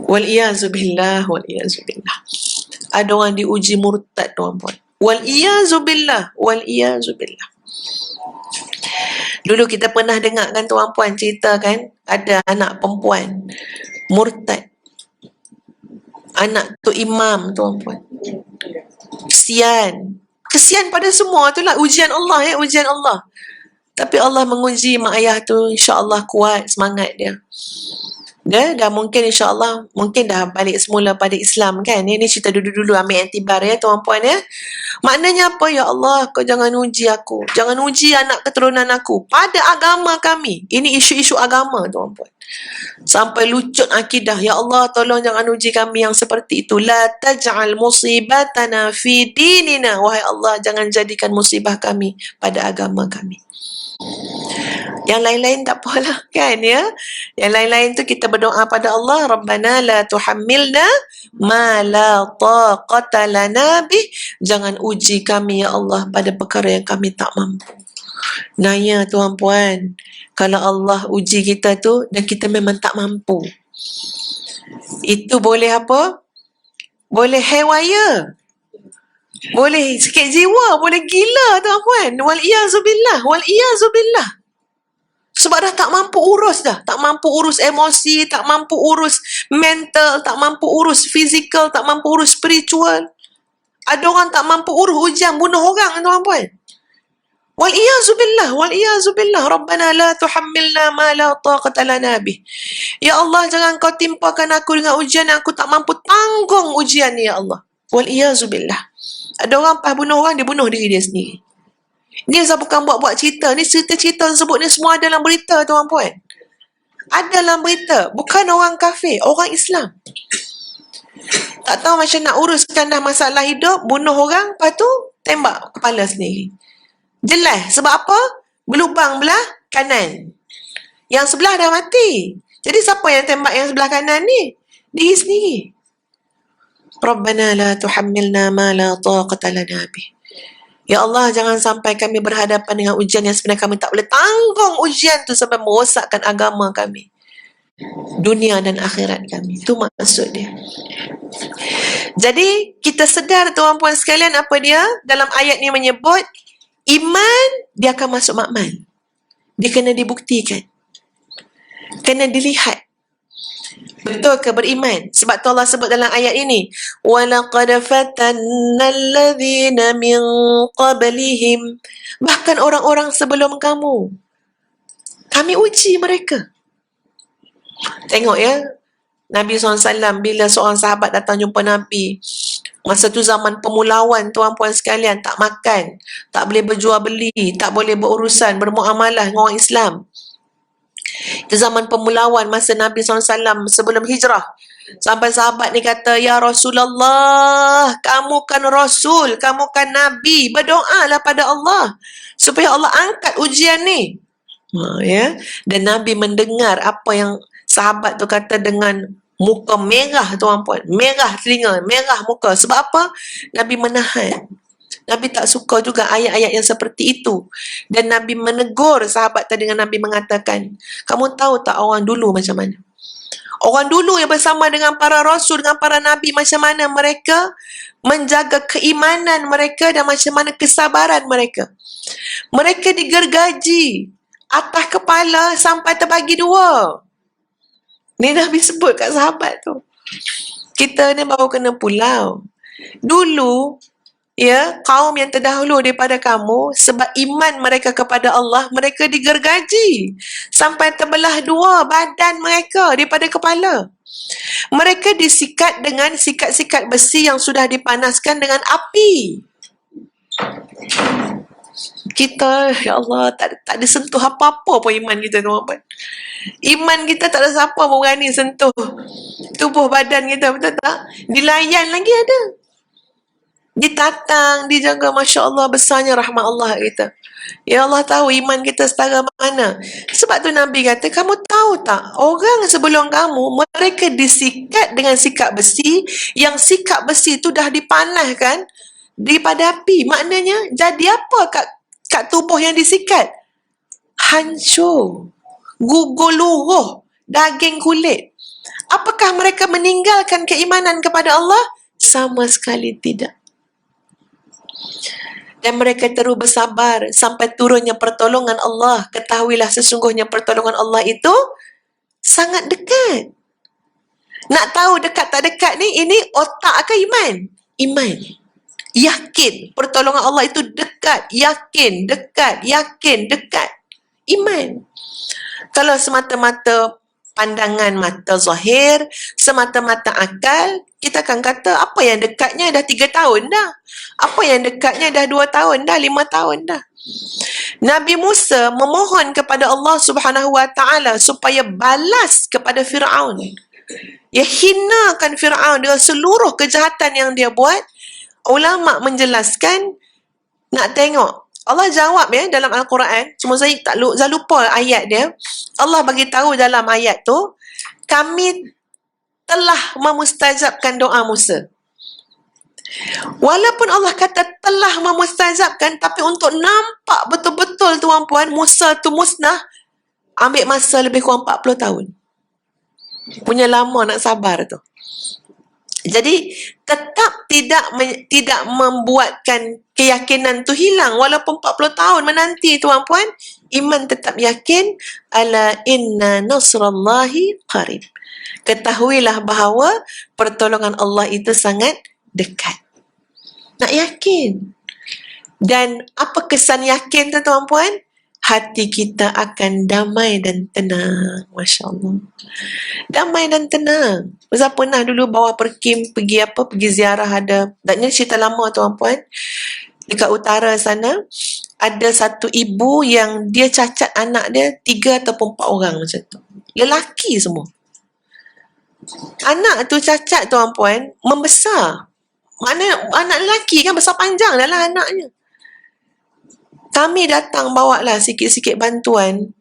Wal-iyazubillah, wal-iyazubillah. Ada orang diuji murtad, tuan-puan. Wal-iyazubillah, wal-iyazubillah. Dulu kita pernah dengar kan tuan-puan cerita kan, ada anak perempuan murtad. Anak tu imam, tuan-puan. Kesian pada semua. Itulah ujian Allah, ujian Allah. Tapi Allah menguji mak ayah tu, insya-Allah kuat semangat dia. Dia dah mungkin insya-Allah mungkin dah balik semula pada Islam kan. Ini cerita dulu-dulu, ambil iktibar ya tuan-puan ya. Maknanya apa? Ya Allah, kau jangan uji aku. Jangan uji anak keturunan aku pada agama kami. Ini isu-isu agama tuan-puan. Sampai lucut akidah. Ya Allah, tolong jangan uji kami yang seperti itu. La taj'al musibatana fi dinina. Wahai Allah, jangan jadikan musibah kami pada agama kami. Yang lain-lain tak apalah kan ya. Yang lain-lain tu kita berdoa pada Allah, Rabbana la tuhammilna ma la taqata lana bih. Jangan uji kami ya Allah pada perkara yang kami tak mampu. Nah ya tuan-puan, kalau Allah uji kita tu dan kita memang tak mampu, itu boleh apa? Boleh hewaya. Boleh sikit jiwa, boleh gila tuan-puan. Wal-iyazubillah, wal-iyazubillah. Sebab dah tak mampu urus dah. Tak mampu urus emosi, tak mampu urus mental, tak mampu urus fizikal, tak mampu urus spiritual. Ada orang tak mampu urus ujian bunuh orang tuan-puan. Wal-iyazubillah, wal-iyazubillah. Rabbana la tuhammilna ma la taqata lana bih. Ya Allah, jangan kau timpakan aku dengan ujian yang aku tak mampu tanggung ujian ni ya Allah. Wal-iyazubillah. Ada orang pas bunuh orang, dia bunuh diri dia sendiri. Ni saya bukan buat-buat cerita. Ni cerita-cerita sebut ni semua ada dalam berita tuan-puan. Ada dalam berita. Bukan orang kafir, orang Islam. Tak tahu macam nak uruskan dah masalah hidup, bunuh orang, lepas tu tembak kepala sendiri. Jelas. Sebab apa? Berlubang belah kanan. Yang sebelah dah mati. Jadi siapa yang tembak yang sebelah kanan ni? Diri sendiri. Rabbana la tuhammilna ma la taqata lana bih. Ya Allah, jangan sampai kami berhadapan dengan ujian yang sebenarnya kami tak boleh tanggung ujian tu sampai merosakkan agama kami, dunia dan akhirat kami. Itu maksud dia. Jadi kita sedar tuan-puan sekalian apa dia dalam ayat ni menyebut iman dia akan masuk makmal. Dia kena dibuktikan, kena dilihat. Betul ke beriman? Sebab tu Allah sebut dalam ayat ini, وَلَقَدْ فَتَنَّ الَّذِينَ مِنْ قَبْلِهِمْ. Bahkan orang-orang sebelum kamu, kami uji mereka. Tengok ya, Nabi SAW bila seorang sahabat datang jumpa Nabi, masa tu zaman pemulawan tuan-puan sekalian, tak makan, tak boleh berjual beli, tak boleh berurusan, bermuamalah dengan orang Islam. Itu zaman pemulawan masa Nabi SAW sebelum hijrah. Sampai sahabat ni kata, Ya Rasulullah, kamu kan Rasul, kamu kan Nabi, berdoalah pada Allah supaya Allah angkat ujian ni. Ya. Dan Nabi mendengar apa yang sahabat tu kata dengan muka merah tuan-puan. Merah telinga, merah muka. Sebab apa? Nabi menahan. Nabi tak suka juga ayat-ayat yang seperti itu. Dan Nabi menegur sahabat tadi dengan Nabi mengatakan, kamu tahu tak orang dulu macam mana? Orang dulu yang bersama dengan para rasul, dengan para nabi, macam mana mereka menjaga keimanan mereka dan macam mana kesabaran mereka. Mereka digergaji atas kepala sampai terbagi dua. Ni Nabi sebut kat sahabat tu. Kita ni baru kena pulau. Dulu, ya, kaum yang terdahulu daripada kamu, sebab iman mereka kepada Allah, mereka digergaji sampai terbelah dua badan mereka daripada kepala. Mereka disikat dengan sikat-sikat besi yang sudah dipanaskan dengan api. Kita, ya Allah, tak ada sentuh apa-apa pun iman kita tuan-tuan. Iman kita tak ada siapa pun berani sentuh tubuh badan kita, betul tak? Dilayan lagi ada. Ditatang, dijaga, Masya Allah, besarnya rahmat Allah kita. Ya Allah tahu iman kita setara mana. Sebab tu Nabi kata, kamu tahu tak, orang sebelum kamu, mereka disikat dengan sikat besi, yang sikat besi tu dah dipanaskan daripada api. Maknanya, jadi apa kat tubuh yang disikat? Hancur, gugur luruh, daging kulit. Apakah mereka meninggalkan keimanan kepada Allah? Sama sekali tidak. Dan mereka terus bersabar sampai turunnya pertolongan Allah. Ketahuilah sesungguhnya pertolongan Allah itu sangat dekat. Nak tahu dekat tak dekat ni, ini otak ke iman? Iman. Yakin pertolongan Allah itu dekat, yakin, dekat, yakin, dekat. Iman. Kalau semata-mata pandangan mata zahir, semata-mata akal, kita akan kata apa yang dekatnya dah 3 tahun dah. Apa yang dekatnya dah 2 tahun dah, 5 tahun dah. Nabi Musa memohon kepada Allah Subhanahu Wa Taala supaya balas kepada Firaun. Dia hinakan Firaun dengan seluruh kejahatan yang dia buat. Ulama menjelaskan, nak tengok Allah jawab dalam Al-Quran. Cuma saya lupa ayat dia. Allah bagi tahu dalam ayat tu, kami telah memustajabkan doa Musa. Walaupun Allah kata telah memustajabkan, tapi untuk nampak betul-betul tuan-puan, Musa tu musnah, ambil masa lebih kurang 40 tahun. Punya lama nak sabar tu. Jadi tetap tidak membuatkan keyakinan tu hilang walaupun 40 tahun menanti tuan-puan, iman tetap yakin, ala inna nasrallahi qarib. Ketahuilah bahawa pertolongan Allah itu sangat dekat. Nak yakin. Dan apa kesan yakin tu tuan-puan? Hati kita akan damai dan tenang. Masya Allah. Damai dan tenang. Ustaz pernah dulu bawa pergi ziarah ada. Maknanya cerita lama tuan-puan. Dekat utara sana, ada satu ibu yang dia cacat anak dia 3 ataupun 4 orang macam tu. Lelaki semua. Anak tu cacat tuan-puan, membesar. Maknanya anak lelaki kan besar panjang dah lah anaknya. Kami datang bawa lah sikit-sikit bantuan.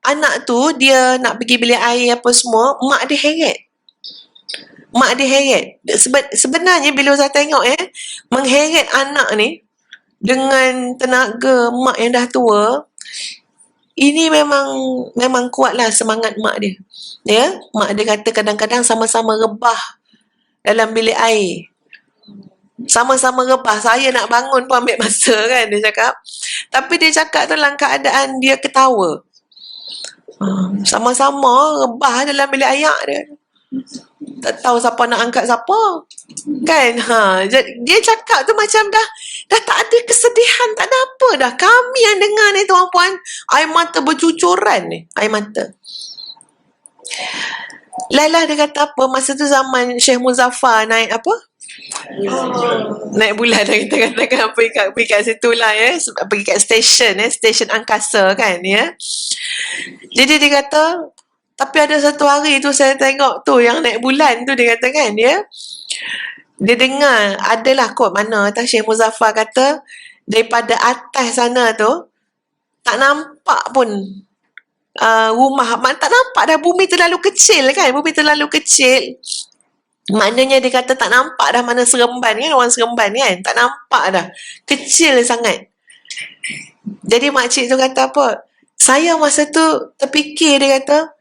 Anak tu dia nak pergi bilik air apa semua, mak dia heret. Mak dia heret. Sebenarnya bila saya tengok mengheret anak ni dengan tenaga mak yang dah tua, ini memang kuatlah semangat mak dia. Ya, mak dia kata kadang-kadang sama-sama rebah dalam bilik air. Sama-sama rebah. Saya nak bangun pun ambil masa kan, dia cakap. Tapi dia cakap dalam keadaan dia ketawa. Sama-sama rebah dalam bilik air dia. Tak tahu siapa nak angkat siapa. Kan? Dia cakap tu macam dah tak ada kesedihan, tak ada apa dah. Kami yang dengar ni tuan-puan, air mata bercucuran ni. Air mata. Lailah dia kata apa, masa tu zaman Syekh Muzaffar naik apa? Naik bulan dah kita katakan, pergi kat situ lah pergi kat stesen angkasa kan Jadi dia kata, tapi ada satu hari tu saya tengok tu yang naik bulan tu, dia kata kan dia dengar adalah kot mana Syekh Muzaffar kata daripada atas sana tu tak nampak pun rumah, tak nampak dah, bumi terlalu kecil kan, maknanya dia kata tak nampak dah mana Seremban kan, orang Seremban kan, tak nampak dah, kecil sangat. Jadi makcik tu kata apa, saya masa tu terfikir, dia kata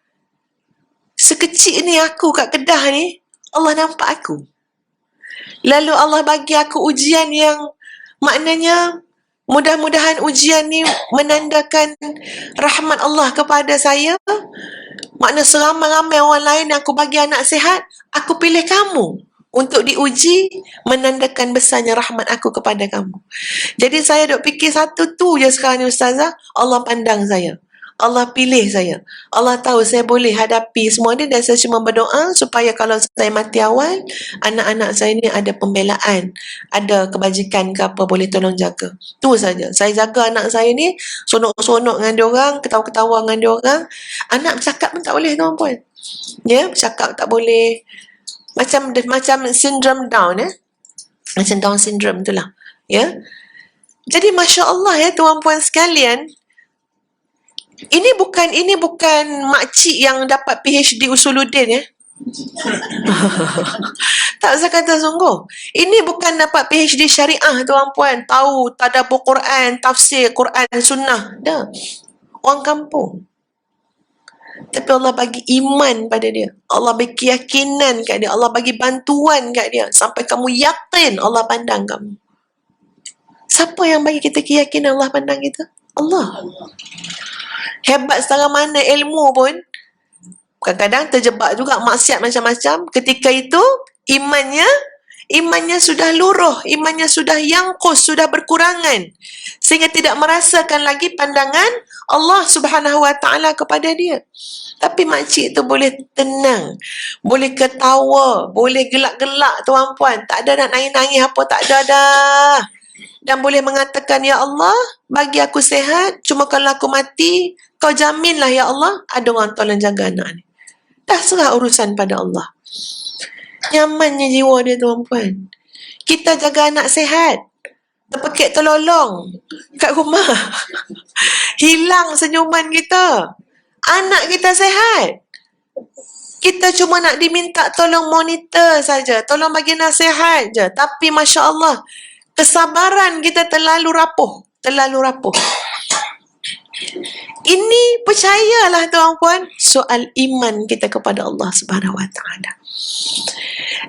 sekecil ni aku kat Kedah ni, Allah nampak aku, lalu Allah bagi aku ujian yang maknanya mudah-mudahan ujian ni menandakan rahmat Allah kepada saya. Makna seramai-ramai orang lain yang aku bagi anak sihat, aku pilih kamu untuk diuji, menandakan besarnya rahmat aku kepada kamu. Jadi saya duk fikir satu tu je sekarang ni Ustazah, Allah pandang saya, Allah pilih saya, Allah tahu saya boleh hadapi semua ni, dan saya cuma berdoa supaya kalau saya mati awal, anak-anak saya ni ada pembelaan, ada kebajikan ke apa, boleh tolong jaga. Tu saja. Saya jaga anak saya ni, sonok-sonok dengan diorang, ketawa-ketawa dengan diorang. Anak bercakap pun tak boleh tuan-puan. Bercakap tak boleh. Macam sindrom Down Macam Down syndrome tu lah. Jadi Masya Allah tuan-puan sekalian, ini bukan makcik yang dapat PhD Usuluddin tak, saya kata sungguh. Ini bukan dapat PhD syariah tuan-puan, tahu tadabbur Quran, tafsir Quran, sunnah. Dah. Orang kampung. Tapi Allah bagi iman pada dia. Allah bagi keyakinan kat dia. Allah bagi bantuan kat dia. Sampai kamu yakin Allah pandang kamu. Siapa yang bagi kita keyakinan Allah pandang kita? Allah. Hebat setara mana ilmu pun, kadang-kadang terjebak juga maksiat macam-macam. Ketika itu, imannya sudah luruh, imannya sudah yangkus, sudah berkurangan. Sehingga tidak merasakan lagi pandangan Allah Subhanahu Wa Taala kepada dia. Tapi makcik tu boleh tenang, boleh ketawa, boleh gelak-gelak tuan-puan. Tak ada nak nangis-nangis apa, tak ada dah. Dan boleh mengatakan, Ya Allah, bagi aku sihat, cuma kalau aku mati, kau jaminlah Ya Allah, ada orang tolong jaga anak ni. Dah serah urusan pada Allah. Nyamannya jiwa dia tuan-puan. Kita jaga anak sihat, terpekik terlolong kat rumah. Hilang senyuman kita. Anak kita sihat. Kita cuma nak diminta tolong monitor saja, tolong bagi nasihat je. Tapi Masya Allah, kesabaran kita terlalu rapuh. Ini percayalah tuan-puan, soal iman kita kepada Allah Subhanahu Wa Taala.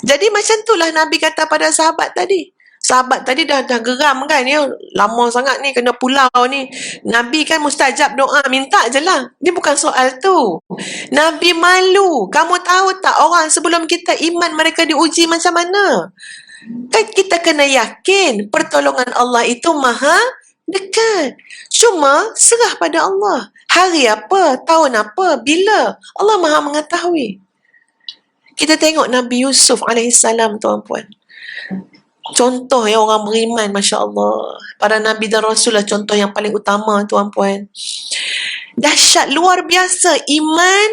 Jadi macam itulah Nabi kata pada sahabat tadi. Sahabat tadi dah geram kan, ya, lama sangat ni kena pulau ni. Nabi kan mustajab doa, minta je lah. Ni bukan soal tu. Nabi malu. Kamu tahu tak orang sebelum kita iman mereka diuji macam mana? Kan kita kena yakin pertolongan Allah itu maha dekat. Cuma serah pada Allah. Hari apa, tahun apa, bila, Allah maha mengetahui. Kita tengok Nabi Yusuf alaihissalam tuan-puan. Contoh yang orang beriman, Masya Allah. Para Nabi dan Rasul lah contoh yang paling utama tuan-puan. Dahsyat luar biasa iman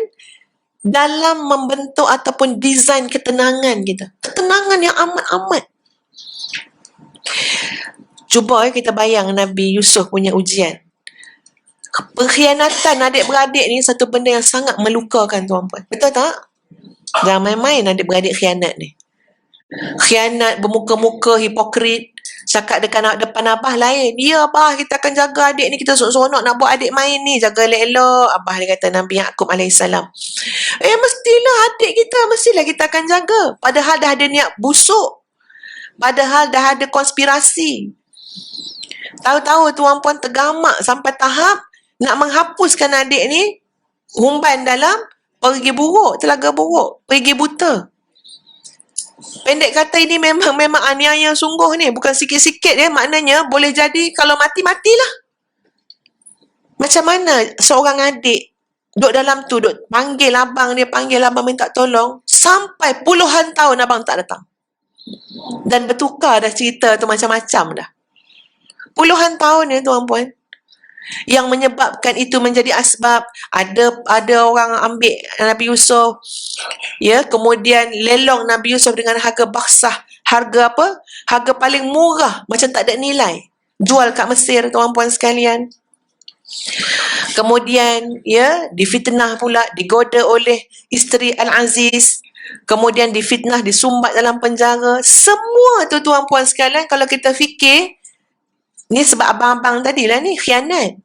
dalam membentuk ataupun desain ketenangan kita. Ketenangan yang amat-amat. Cuba kita bayang Nabi Yusuf punya ujian. Pengkhianatan adik-beradik ni satu benda yang sangat melukakan tuan-puan. Betul tak? Jangan main-main adik-beradik khianat ni. Khianat bermuka-muka hipokrit, cakap depan abah lain. Ya abah, kita akan jaga adik ni, kita seronok nak buat adik main ni, jaga elok-elok. Abah dia kata, Nabi Yaqub alaihissalam, mestilah adik kita, mestilah kita akan jaga. Padahal dah ada niat busuk, padahal dah ada konspirasi. Tahu-tahu tuan-puan tergamak sampai tahap nak menghapuskan adik ni, humban dalam pergi buruk, telaga buruk, pergi buta. Pendek kata, ini memang aniaya sungguh ni. Bukan sikit-sikit ya. Maknanya boleh jadi kalau mati-matilah. Macam mana seorang adik duduk dalam tu, duduk panggil abang dia, panggil abang minta tolong, sampai puluhan tahun abang tak datang. Dan bertukar dah cerita tu macam-macam dah. Puluhan tahun ya tuan-puan. Yang menyebabkan itu menjadi asbab ada orang ambil Nabi Yusuf, ya, kemudian lelong Nabi Yusuf dengan harga baksah, harga apa? Harga paling murah, macam tak ada nilai, jual kat Mesir tuan-puan sekalian. Kemudian ya, difitnah pula, digoda oleh isteri Al-Aziz, kemudian difitnah, disumbat dalam penjara. Semua tu tuan-puan sekalian, kalau kita fikir, ni sebab abang-abang tadi lah ni, khianat.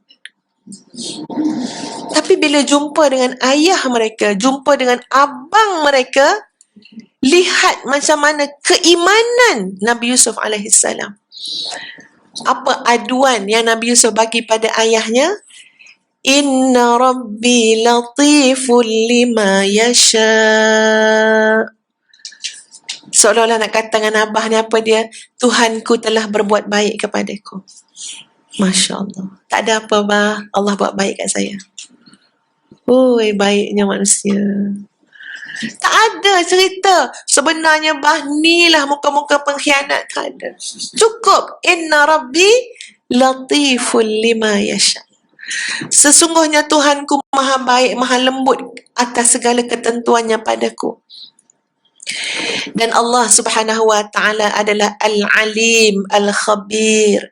Tapi bila jumpa dengan ayah mereka, jumpa dengan abang mereka, lihat macam mana keimanan Nabi Yusuf alaihissalam. Apa aduan yang Nabi Yusuf bagi pada ayahnya? Inna Rabbi latiful lima yasha. Seolah-olah nak kata dengan abah ni apa dia? Tuhanku telah berbuat baik kepadaku. Masya Allah. Tak ada apa bah, Allah buat baik kat saya. Oi, baiknya manusia. Tak ada cerita sebenarnya bah ni lah muka-muka pengkhianat. Tak ada. Cukup Inna Rabbi latiful lima yasha. Sesungguhnya Tuhanku maha baik, maha lembut atas segala ketentuannya padaku. Dan Allah Subhanahu Wa Taala adalah Al-Alim Al-Khabir,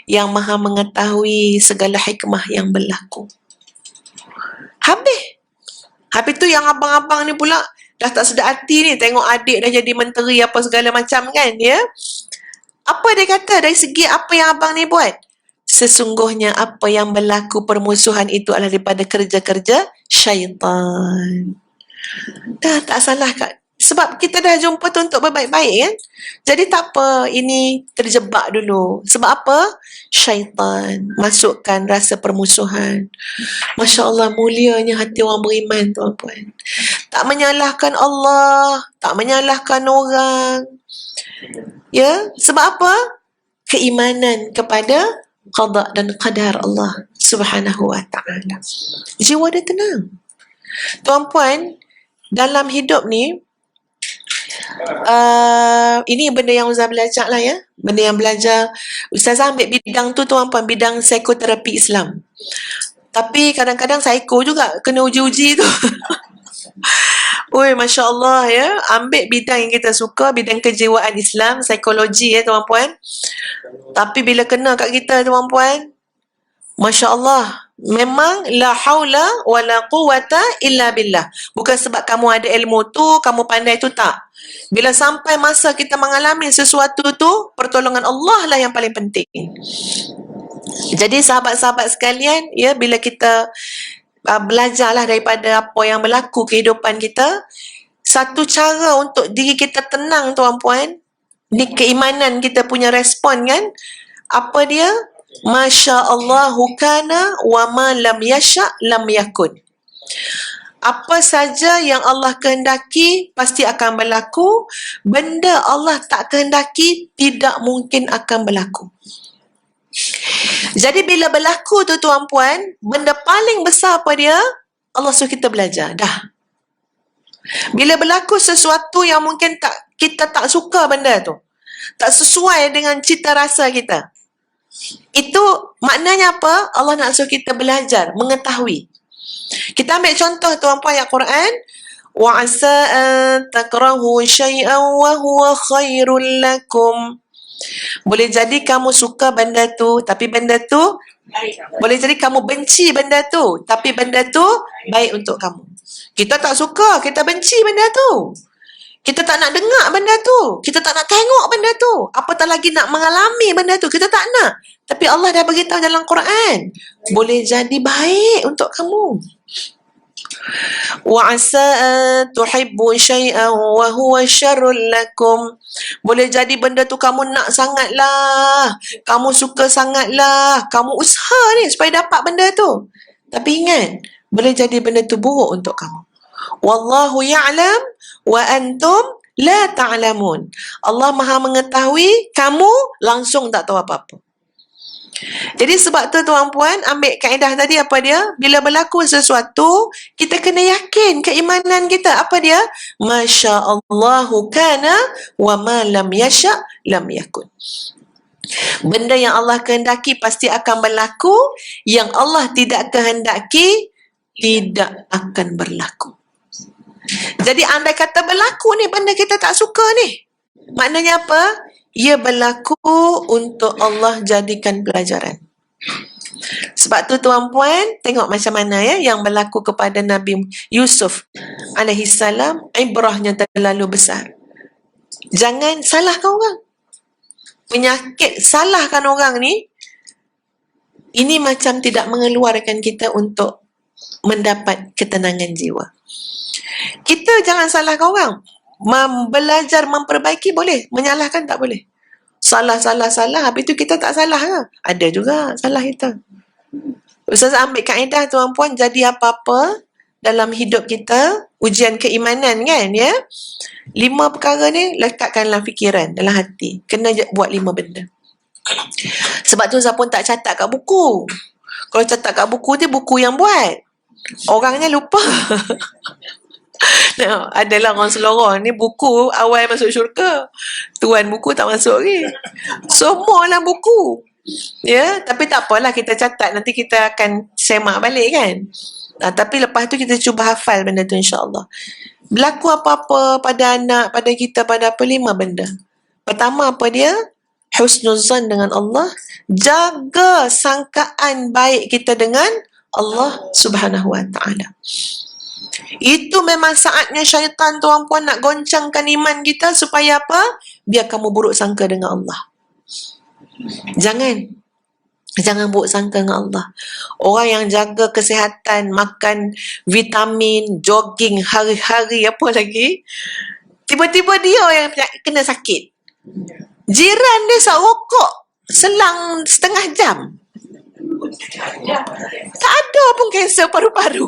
yang maha mengetahui segala hikmah yang berlaku. Habis tu yang abang-abang ni pula dah tak sedar hati ni, tengok adik dah jadi menteri apa segala macam kan, ya. Apa dia kata dari segi apa yang abang ni buat? sesungguhnya apa yang berlaku permusuhan itu adalah daripada kerja-kerja syaitan. Dah tak salah Kak. Sebab kita dah jumpa tu untuk berbaik-baik kan. Jadi tak apa, ini terjebak dulu. Sebab apa? Syaitan masukkan rasa permusuhan. Masya Allah, mulianya hati orang beriman tuan-puan. Tak menyalahkan Allah, tak menyalahkan orang. Ya, sebab apa? Keimanan kepada qada dan qadar Allah Subhanahu wa ta'ala. Jiwa dia tenang. Tuan-puan, dalam hidup ni, ini benda yang Ustazah belajar lah ya. Benda yang belajar. Ustazah ambil bidang tu tuan-puan, bidang psikoterapi Islam. Tapi kadang-kadang psycho juga, kena uji-uji tu. Oi, Masya Allah ya. Ambil bidang yang kita suka, bidang kejiwaan Islam, psikologi ya tuan-puan. Tapi bila kena kat kita tuan-puan, Masya Allah, memang la haula wa la quwata illa billah. Bukan sebab kamu ada ilmu tu, kamu pandai tu, tak. Bila sampai masa kita mengalami sesuatu tu, pertolongan Allah lah yang paling penting. Jadi sahabat-sahabat sekalian, ya, bila kita belajarlah daripada apa yang berlaku kehidupan kita, satu cara untuk diri kita tenang tuan-puan, ni keimanan kita punya respon kan, apa dia? Masya Allahu kana wa ma lam yasha lam yakun. Apa saja yang Allah kehendaki pasti akan berlaku. Benda Allah tak kehendaki tidak mungkin akan berlaku. Jadi bila berlaku tu tuan-puan, benda paling besar apa dia? Allah suruh kita belajar. Dah. Bila berlaku sesuatu yang mungkin kita tak suka benda tu, tak sesuai dengan cita rasa kita, itu maknanya apa? Allah nak suruh kita belajar, mengetahui. Kita ambil contoh tuan-puan ayat Quran. Wa asa an takrahu syai'an wa huwa khairul lakum. Boleh jadi kamu suka benda tu, tapi benda tu boleh jadi kamu benci benda tu, tapi benda tu baik untuk kamu. Kita tak suka, kita benci benda tu. Kita tak nak dengar benda tu. Kita tak nak tengok benda tu. Apatah lagi nak mengalami benda tu. Kita tak nak. Tapi Allah dah beritahu dalam Quran. Boleh jadi baik untuk kamu. Wa asa an tuhibbu syai'an wa huwa syarrul lakum. Boleh jadi benda tu kamu nak sangatlah. Kamu suka sangatlah. Kamu usaha ni supaya dapat benda tu. Tapi ingat, boleh jadi benda tu buruk untuk kamu. Wallahu ya'lam wa antum la ta'lamun. Allah Maha mengetahui, kamu langsung tak tahu apa-apa. Jadi sebab tu tuan-puan, ambil kaedah tadi apa dia? Bila berlaku sesuatu, kita kena yakin keimanan kita. Apa dia? Masya Allahu kana wa ma lam yasha lam yakun. Benda yang Allah kehendaki pasti akan berlaku. Yang Allah tidak kehendaki tidak akan berlaku. Jadi andai kata berlaku ni benda kita tak suka ni, maknanya apa? Ia berlaku untuk Allah jadikan pelajaran. Sebab tu tuan-puan, tengok macam mana ya yang berlaku kepada Nabi Yusuf alaihi salam, ibrahnya terlalu besar. Jangan salahkan orang. Penyakit salahkan orang ni, ini macam tidak mengeluarkan kita untuk mendapat ketenangan jiwa. Kita jangan salahkan orang. Belajar memperbaiki boleh, menyalahkan tak boleh. Salah, habis tu kita tak salah ke? Ada juga salah kita. Ustaz ambil kaedah tuan-puan, jadi apa-apa dalam hidup kita, ujian keimanan kan ya. 5 perkara ni lekatkan dalam fikiran, dalam hati. Kena buat 5 benda. Sebab tu Ustaz pun tak catat kat buku. Kalau catat kat buku tu, buku yang buat. Orangnya lupa. Nah, adalah orang Selorong ni buku awal masuk syurga. Tuan buku tak masuk lagi. Semua lah buku. Ya, tapi tak apalah kita catat. Nanti kita akan semak balik kan. Tapi lepas tu kita cuba hafal benda tu insya-Allah. Berlaku apa-apa pada anak, pada kita, pada apa, 5 benda. Pertama apa dia? Husnuzan dengan Allah. Jaga sangkaan baik kita dengan Allah Subhanahu wa ta'ala. Itu memang saatnya syaitan tuan-puan nak goncangkan iman kita supaya apa? Biar kamu buruk sangka dengan Allah. Jangan. Jangan buruk sangka dengan Allah. Orang yang jaga kesihatan, makan vitamin, jogging hari-hari, apa lagi, tiba-tiba dia yang kena sakit. Jiran dia isap rokok selang setengah jam. Tak ada pun kanser paru-paru.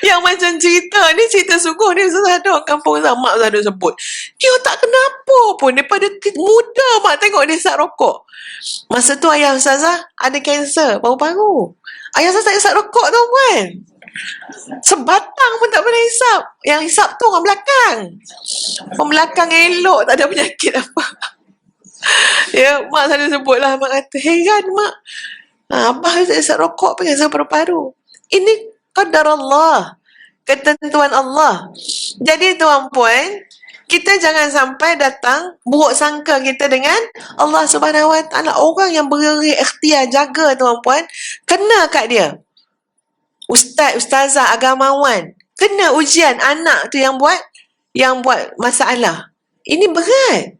Yang macam cerita ni, cerita sungguh ni, ada orang kampung saya, mak saya ada sebut. Dia tak kenapa pun, daripada muda mak tengok dia isap rokok. Masa tu ayah Ustazah ada kanser paru-paru. Ayah Ustazah tak isap rokok tu kan. Sebatang pun tak pernah isap. Yang isap tu orang belakang. Orang belakang elok, tak ada penyakit apa. Ya, mak selalu sebut lah, mak kata, heran mak. Abah isap rokok pun kanser paru-paru. Ini qadar Allah, ketentuan Allah. Jadi tuan puan, kita jangan sampai datang buruk sangka kita dengan Allah Subhanahu Wa Taala. Orang yang beri ikhtiar jaga tuan puan, kena kat dia. Ustaz, ustazah, agamawan, kena ujian anak tu yang buat masalah. Ini berat.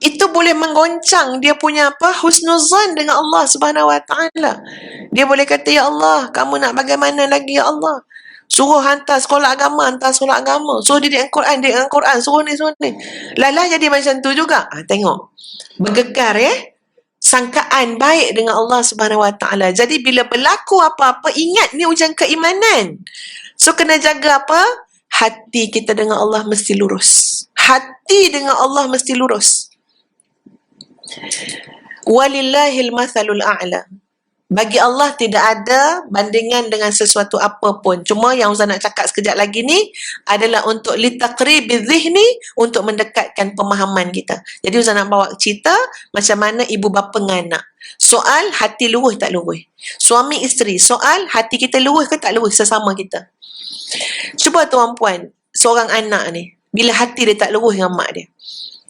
Itu boleh menggoncang dia punya husnuzan dengan Allah Subhanahu Wa Taala. Dia boleh kata, ya Allah, kamu nak bagaimana lagi ya Allah? Suruh hantar sekolah agama, Suruh didik Al-Quran, suruh ni. Lala jadi macam tu juga. Tengok. Bergegar sangkaan baik dengan Allah Subhanahu Wa Taala. Jadi bila berlaku apa-apa, ingat ni ujian keimanan. So kena jaga apa? Hati kita dengan Allah mesti lurus. Hati dengan Allah mesti lurus. Walillahil mathalul a'la. Bagi Allah tidak ada bandingan dengan sesuatu apapun. Cuma yang Ustaz nak cakap sekejap lagi ni adalah untuk litaqribi dhihni, untuk mendekatkan pemahaman kita. Jadi Ustaz nak bawa cerita macam mana ibu bapa dengan anak. Soal hati luruh tak luruh. Suami isteri, soal hati kita luruh ke tak luruh sesama kita. Cuba tuan puan, seorang anak ni, bila hati dia tak luruh dengan mak dia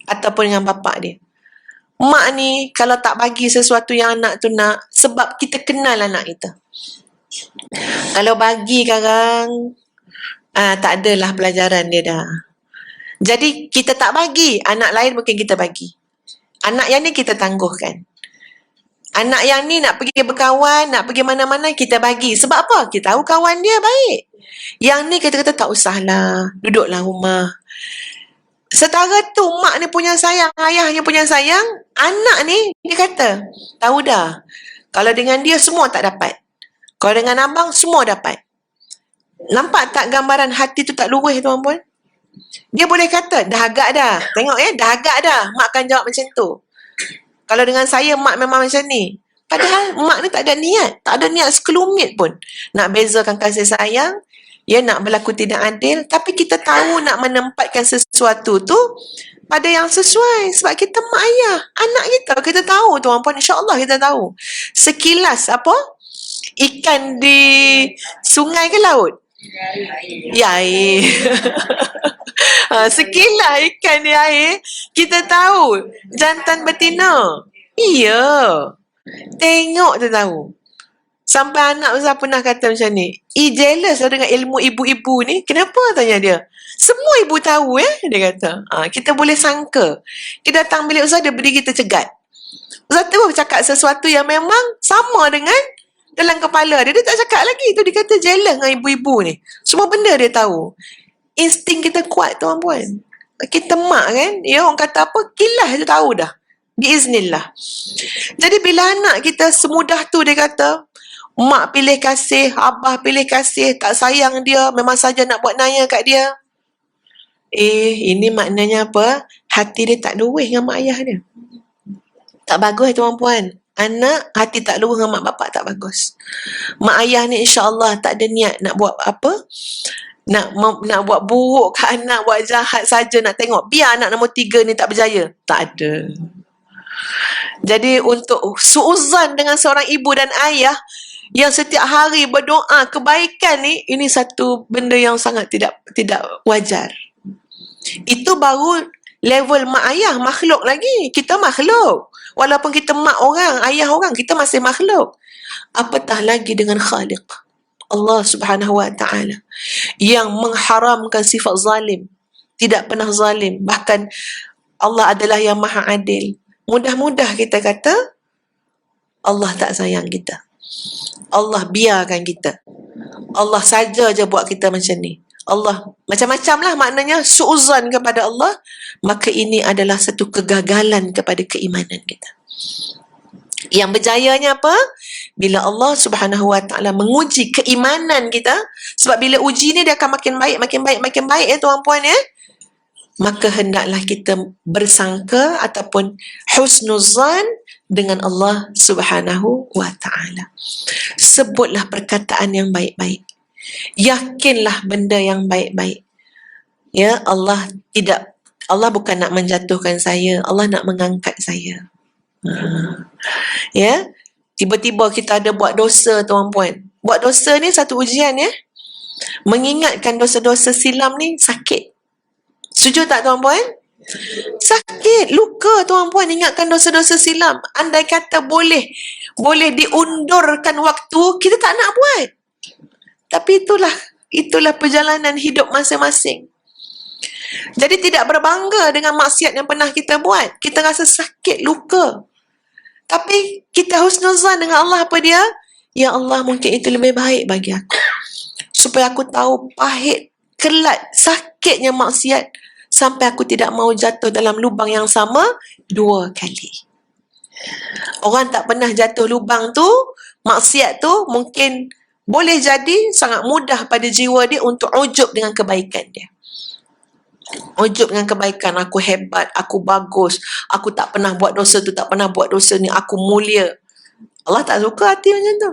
ataupun dengan bapak dia. Mak ni kalau tak bagi sesuatu yang anak tu nak, sebab kita kenal anak kita. Kalau bagi sekarang, tak adalah pelajaran dia dah. Jadi kita tak bagi, anak lain mungkin kita bagi. Anak yang ni kita tangguhkan. Anak yang ni nak pergi berkawan, nak pergi mana-mana, kita bagi. Sebab apa? Kita tahu kawan dia baik. Yang ni kita kata tak usahlah, duduklah rumah. Setara tu mak ni punya sayang, ayahnya punya sayang, anak ni dia kata, tahu dah, kalau dengan dia semua tak dapat. Kalau dengan abang semua dapat. Nampak tak gambaran hati tu tak luruh tuan puan? Dia boleh kata, dah agak dah. Tengok dah agak dah. Mak akan jawab macam tu. Kalau dengan saya, mak memang macam ni. Padahal mak ni tak ada niat. Tak ada niat sekelumit pun. Nak bezakan kasih sayang, nak berlaku tidak adil, tapi kita tahu nak menempatkan sesuatu tu pada yang sesuai. Sebab kita mak ayah, anak kita tahu tuan puan, insya-Allah kita tahu. Sekilas ikan di sungai ke laut? Ya, air. Sekilas ikan di air, kita tahu jantan betina. Iya. Tengok tu tahu. Sampai anak Ustaz pernah kata macam ni, jealous lah dengan ilmu ibu-ibu ni. Kenapa? Tanya dia. Semua ibu tahu dia kata. Kita boleh sangka. Dia datang bilik Ustaz, dia berdiri, kita cegat. Ustaz terus cakap sesuatu yang memang sama dengan dalam kepala dia. Dia tak cakap lagi. Tu dia kata jealous dengan ibu-ibu ni. Semua benda dia tahu. Insting kita kuat tuan puan. Kita mak kan, orang kata apa, kilas dia tahu dah. Biiznillah. Jadi bila anak kita semudah tu dia kata, mak pilih kasih, abah pilih kasih, tak sayang dia, memang saja nak buat naya kat dia. Ini maknanya apa? Hati dia tak luruh dengan mak ayah dia. Tak bagus tuan puan. Anak hati tak luruh dengan mak bapak tak bagus. Mak ayah ni insya-Allah tak ada niat nak buat apa? Nak buat buruk ke anak, buat jahat saja nak tengok. Biar anak nombor 3 ni tak berjaya. Tak ada. Jadi untuk suuzan dengan seorang ibu dan ayah yang setiap hari berdoa kebaikan ni, ini satu benda yang sangat tidak wajar. Itu baru level mak ayah, makhluk lagi. Kita makhluk. Walaupun kita mak orang, ayah orang, kita masih makhluk. Apatah lagi dengan Khaliq, Allah Subhanahu Wa Taala, yang mengharamkan sifat zalim. Tidak pernah zalim. Bahkan Allah adalah yang maha adil. Mudah-mudah kita kata Allah tak sayang kita. Allah biarkan kita. Allah saja je buat kita macam ni. Allah macam-macam lah maknanya su'uzan kepada Allah, maka ini adalah satu kegagalan kepada keimanan kita. Yang berjayanya apa? Bila Allah Subhanahu Wa Taala menguji keimanan kita, sebab bila uji ni dia akan makin baik ya tuan-puan ya. Maka hendaklah kita bersangka ataupun husnuzan dengan Allah Subhanahu Wa Taala. Sebutlah perkataan yang baik-baik. Yakinlah benda yang baik-baik. Ya, Allah bukan nak menjatuhkan saya, Allah nak mengangkat saya. Ya, tiba-tiba kita ada buat dosa tuan-puan. Buat dosa ni satu ujian ya. Mengingatkan dosa-dosa silam ni sakit. Setuju tak tuan-puan? Sakit, luka tuan-puan ingatkan dosa-dosa silam. Andai kata boleh diundurkan waktu, kita tak nak buat. Tapi itulah perjalanan hidup masing-masing. Jadi tidak berbangga dengan maksiat yang pernah kita buat. Kita rasa sakit, luka. Tapi kita husnuzan dengan Allah apa dia? Ya Allah, mungkin itu lebih baik bagi aku. Supaya aku tahu pahit, kelat, sakitnya maksiat. Sampai aku tidak mau jatuh dalam lubang yang sama 2 kali. Orang tak pernah jatuh lubang tu, maksiat tu mungkin boleh jadi sangat mudah pada jiwa dia untuk ujub dengan kebaikan dia. Ujub dengan kebaikan, aku hebat, aku bagus, aku tak pernah buat dosa tu, tak pernah buat dosa ni, aku mulia. Allah tak suka hati macam tu.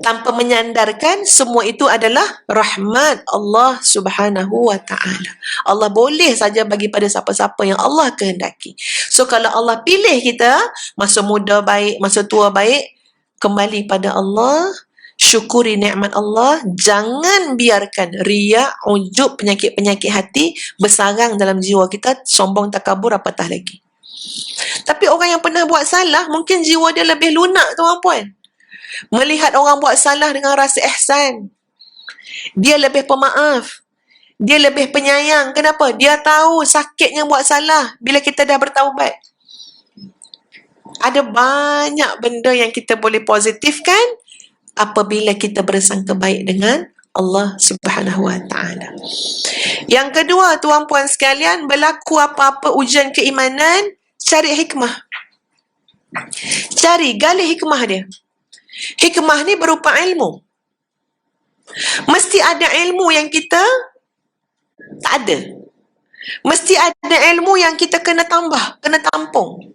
Tanpa menyandarkan semua itu adalah rahmat Allah Subhanahu Wa Taala. Allah boleh saja bagi pada siapa-siapa yang Allah kehendaki. So kalau Allah pilih kita, masa muda baik, masa tua baik, kembali pada Allah, syukuri nikmat Allah, jangan biarkan riya, ujub, penyakit-penyakit hati bersarang dalam jiwa kita, sombong, takabur, apatah lagi. Tapi orang yang pernah buat salah, mungkin jiwa dia lebih lunak tuan-puan. Melihat orang buat salah dengan rasa ihsan. Dia lebih pemaaf. Dia lebih penyayang. Kenapa? Dia tahu sakitnya buat salah bila kita dah bertaubat. Ada banyak benda yang kita boleh positifkan apabila kita bersangka baik dengan Allah Subhanahu Wa Taala. Yang kedua, tuan-puan sekalian, berlaku apa-apa ujian keimanan, cari hikmah. Gali hikmah dia. Hikmah ni berupa ilmu. Mesti ada ilmu yang kita tak ada. Mesti ada ilmu yang kita kena tambah, kena tampung.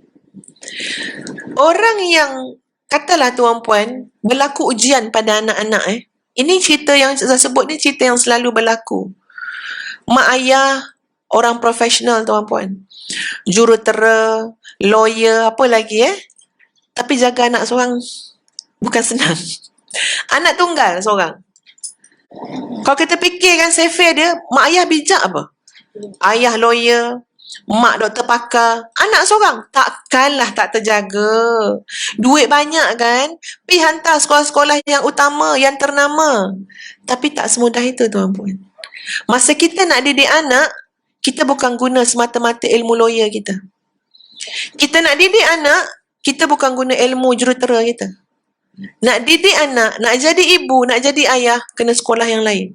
Orang yang, katalah tuan-puan, berlaku ujian pada anak-anak ini cerita yang saya sebut ni cerita yang selalu berlaku. Mak ayah, orang profesional tuan-puan. Jurutera, lawyer, apa lagi tapi jaga anak seorang bukan senang. Anak tunggal seorang. Kalau kita fikirkan safe dia, mak ayah bijak apa? Ayah lawyer, mak doktor pakar, anak seorang takkanlah tak terjaga. Duit banyak kan? Pergi hantar sekolah-sekolah yang utama, yang ternama. Tapi tak semudah itu tuan-puan. Masa kita nak didik anak, kita bukan guna semata-mata ilmu lawyer kita. Kita nak didik anak, kita bukan guna ilmu jurutera kita. Nak didik anak, nak jadi ibu, nak jadi ayah, kena sekolah yang lain.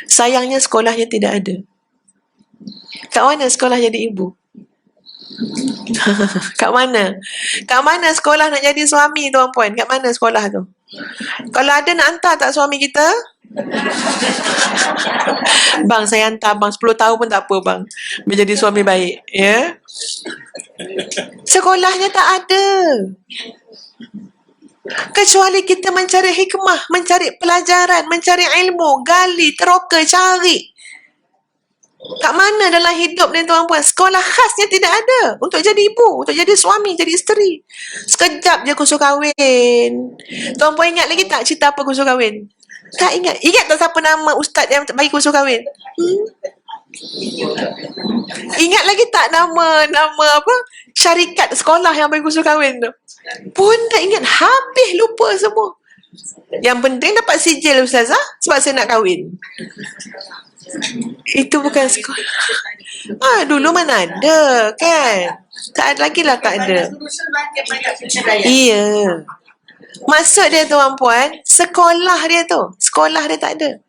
Sayangnya sekolahnya tidak ada. Kat mana sekolah jadi ibu? Kat mana? Kat mana sekolah nak jadi suami tuan-puan? Kat mana sekolah tu? Kalau ada nak hantar tak suami kita? Bang, saya hantar bang 10 tahun pun tak apa bang. Menjadi suami baik, ya. Sekolahnya tak ada. Kecuali kita mencari hikmah, mencari pelajaran, mencari ilmu, gali, teroka, cari. Kat mana dalam hidup ni tuan-puan? Sekolah khasnya tidak ada. Untuk jadi ibu, untuk jadi suami, jadi isteri. Sekejap je kursus kahwin. Tuan-puan ingat lagi tak cerita apa kursus kahwin? Tak ingat. Ingat tak siapa nama ustaz yang bagi kursus kahwin? Ingat lagi tak nama apa? Syarikat sekolah yang bagi kursus kahwin tu? Pun tak ingat. Habis lupa semua. Yang penting dapat sijil ustazah sebab saya nak kahwin. Itu bukan sekolah. Dulu mana ada kan? Tak ada lagi lah, tak ada. Iya. Maksud dia tuan puan, sekolah dia tak ada.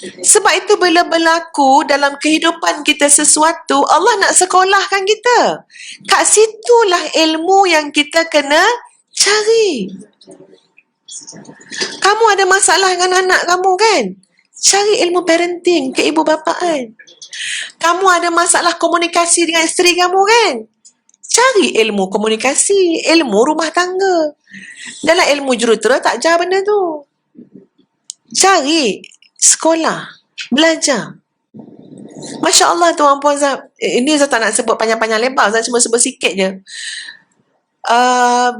Sebab itu bila berlaku dalam kehidupan kita sesuatu, Allah nak sekolahkan kita. Kat situlah ilmu yang kita kena cari. Kamu ada masalah dengan anak kamu kan? Cari ilmu parenting ke ibu bapaan. Kamu ada masalah komunikasi dengan isteri kamu kan? Cari ilmu komunikasi, ilmu rumah tangga. Dalam ilmu jurutera tak ajar benda tu. Cari sekolah, belajar. Masya Allah tuan puan Zab. Ini saya tak nak sebut panjang-panjang lebar, saya cuma sebut sikit je.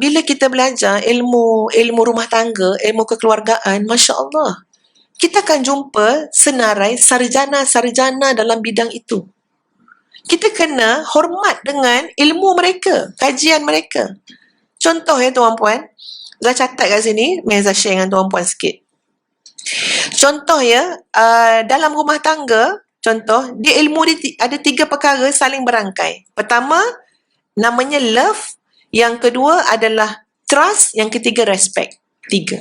Bila kita belajar ilmu rumah tangga, ilmu kekeluargaan, Masya Allah, kita akan jumpa senarai sarjana-sarjana dalam bidang itu. Kita kena hormat dengan ilmu mereka, kajian mereka. Contoh ya tuan puan, saya catat kat sini, saya share dengan tuan puan sikit. Contoh ya, dalam rumah tangga, contoh, dia ilmu dia ada 3 perkara saling berangkai. Pertama, namanya love. Yang kedua adalah trust. Yang ketiga, respect. 3.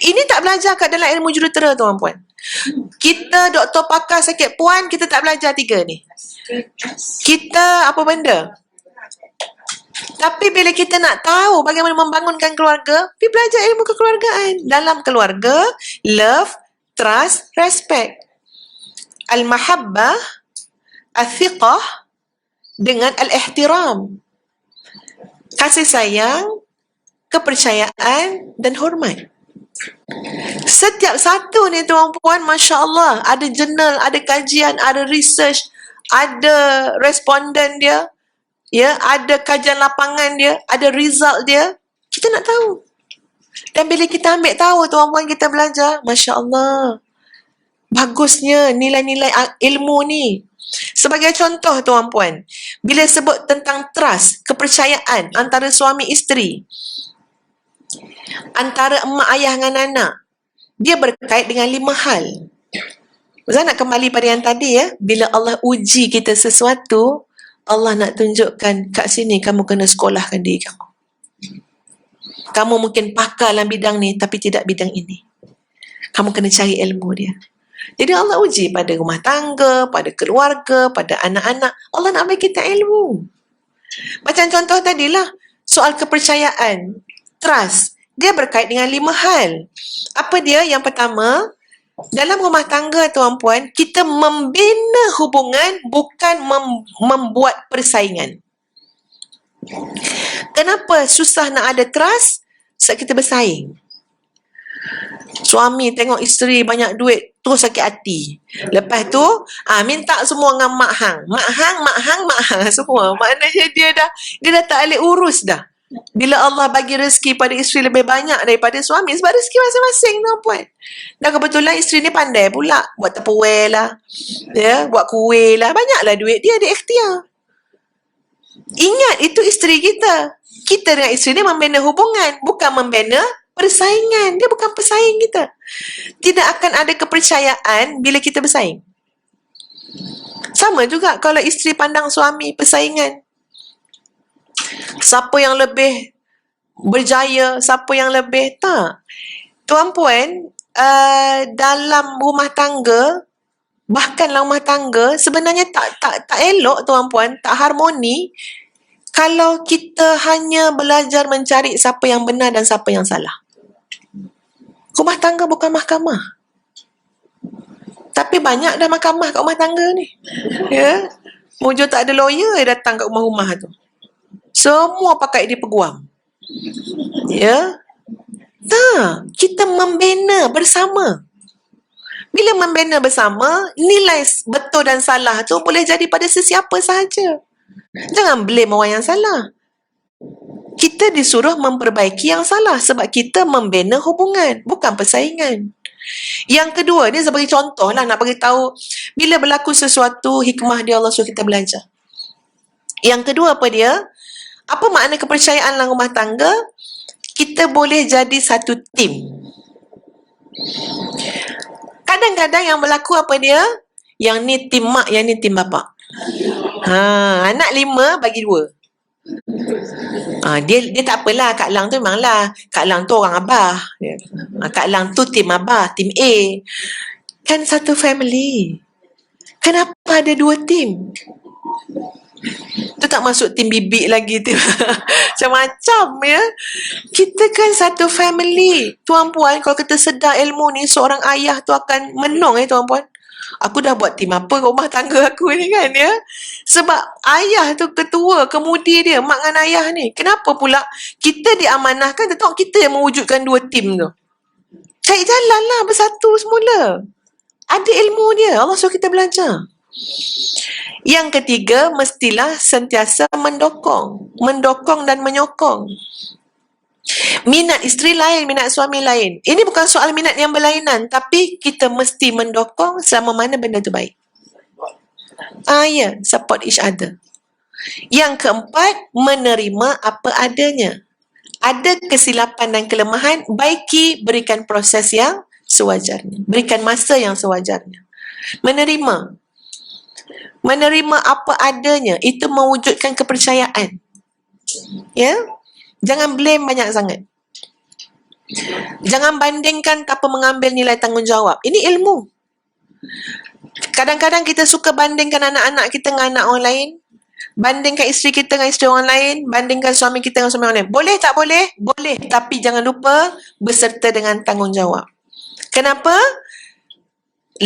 Ini tak belajar kat dalam ilmu jurutera tuan puan. Kita doktor pakar sakit puan, kita tak belajar 3 ni. Kita apa benda? Tapi bila kita nak tahu bagaimana membangunkan keluarga, pergi belajar ilmu kekeluargaan. Dalam keluarga, love, trust, respect. Al-mahabbah, al-thiqah dengan al-ihtiram. Kasih sayang, kepercayaan dan hormat. Setiap satu ni tuan puan, Masya Allah, ada jurnal, ada kajian, ada research, ada responden dia, ya, ada kajian lapangan dia, ada result dia. Kita nak tahu. Dan bila kita ambil tahu tuan puan, kita belajar, Masya Allah, bagusnya nilai-nilai ilmu ni. Sebagai contoh tuan puan, bila sebut tentang trust, kepercayaan antara suami isteri, antara emak ayah dengan anak, dia berkait dengan 5 hal. Saya nak kembali pada yang tadi ya, bila Allah uji kita sesuatu, Allah nak tunjukkan kat sini kamu kena sekolahkan diri kamu. Kamu mungkin pakar dalam bidang ni tapi tidak bidang ini. Kamu kena cari ilmu dia. Jadi Allah uji pada rumah tangga, pada keluarga, pada anak-anak. Allah nak bagi kita ilmu. Macam contoh tadilah, soal kepercayaan, trust. Dia berkait dengan 5 hal. Apa dia? Yang pertama, dalam rumah tangga tuan puan, kita membina hubungan, bukan membuat persaingan. Kenapa susah nak ada trust? Sebab kita bersaing. Suami tengok isteri banyak duit, terus sakit hati. Lepas tu, minta semua dengan mak hang. Mak hang semua. Maknanya dia dah tak boleh urus dah. Bila Allah bagi rezeki pada isteri lebih banyak daripada suami, sebab rezeki masing-masing tuan puan. Dan kebetulan isteri ni pandai pula, buat tupperware lah, ya, buat kuih lah, banyaklah duit dia ikhtiar. Ingat, itu isteri kita. Kita dengan isteri ni membina hubungan, bukan membina persaingan. Dia bukan pesaing kita. Tidak akan ada kepercayaan bila kita bersaing. Sama juga kalau isteri pandang suami persaingan. Siapa yang lebih berjaya, siapa yang lebih, tak. Tuan puan, dalam rumah tangga, bahkan dalam rumah tangga, sebenarnya tak elok tuan puan, tak harmoni kalau kita hanya belajar mencari siapa yang benar dan siapa yang salah. Rumah tangga bukan mahkamah. Tapi banyak dah mahkamah kat rumah tangga ni. Ya. Mujur tak ada lawyer datang kat rumah-rumah tu. Semua pakai di peguam. Ya. Tak. Kita membina bersama. Bila membina bersama, nilai betul dan salah tu boleh jadi pada sesiapa sahaja. Jangan blame orang yang salah. Kita disuruh memperbaiki yang salah sebab kita membina hubungan, bukan persaingan. Yang kedua, ni saya bagi contoh lah, nak bagi tahu bila berlaku sesuatu, hikmah dia Allah suruh kita belajar. Yang kedua apa dia? Apa makna kepercayaan dalam rumah tangga? Kita boleh jadi satu tim. Kadang-kadang yang berlaku apa dia? Yang ni tim mak, yang ni tim bapak. Anak 5 bagi 2. Dia tak apalah, Kak Lang tu memanglah, Kak Lang tu orang Abah. Kak Lang tu tim Abah, tim A. Kan satu family. Kenapa ada 2 tim? Tu tak masuk tim bibik lagi, tim macam-macam ya. Kita kan satu family. Tuan puan, kalau kita sedar ilmu ni, seorang ayah tu akan menong tuan puan. Aku dah buat tim apa kat rumah tangga aku ni kan ya. Sebab ayah tu ketua, kemudi dia, mak dengan ayah ni. Kenapa pula kita diamanahkan, tetapi kita yang mewujudkan 2 tim tu? Cari jalan lah bersatu semula. Ada ilmu dia, Allah suruh kita belajar. Yang ketiga, mestilah sentiasa mendokong dan menyokong. Minat isteri lain, minat suami lain. Ini bukan soal minat yang berlainan, tapi kita mesti mendokong selama mana benda tu baik. Support each other. Yang keempat, menerima apa adanya. Ada kesilapan dan kelemahan, baiki, berikan proses yang sewajarnya. Berikan masa yang sewajarnya. Menerima apa adanya, itu mewujudkan kepercayaan. Ya? Jangan blame banyak sangat. Jangan bandingkan tanpa mengambil nilai tanggungjawab. Ini ilmu. Kadang-kadang kita suka bandingkan anak-anak kita dengan anak orang lain. Bandingkan isteri kita dengan isteri orang lain. Bandingkan suami kita dengan suami orang lain. Boleh tak boleh? Boleh. Tapi jangan lupa berserta dengan tanggungjawab. Kenapa?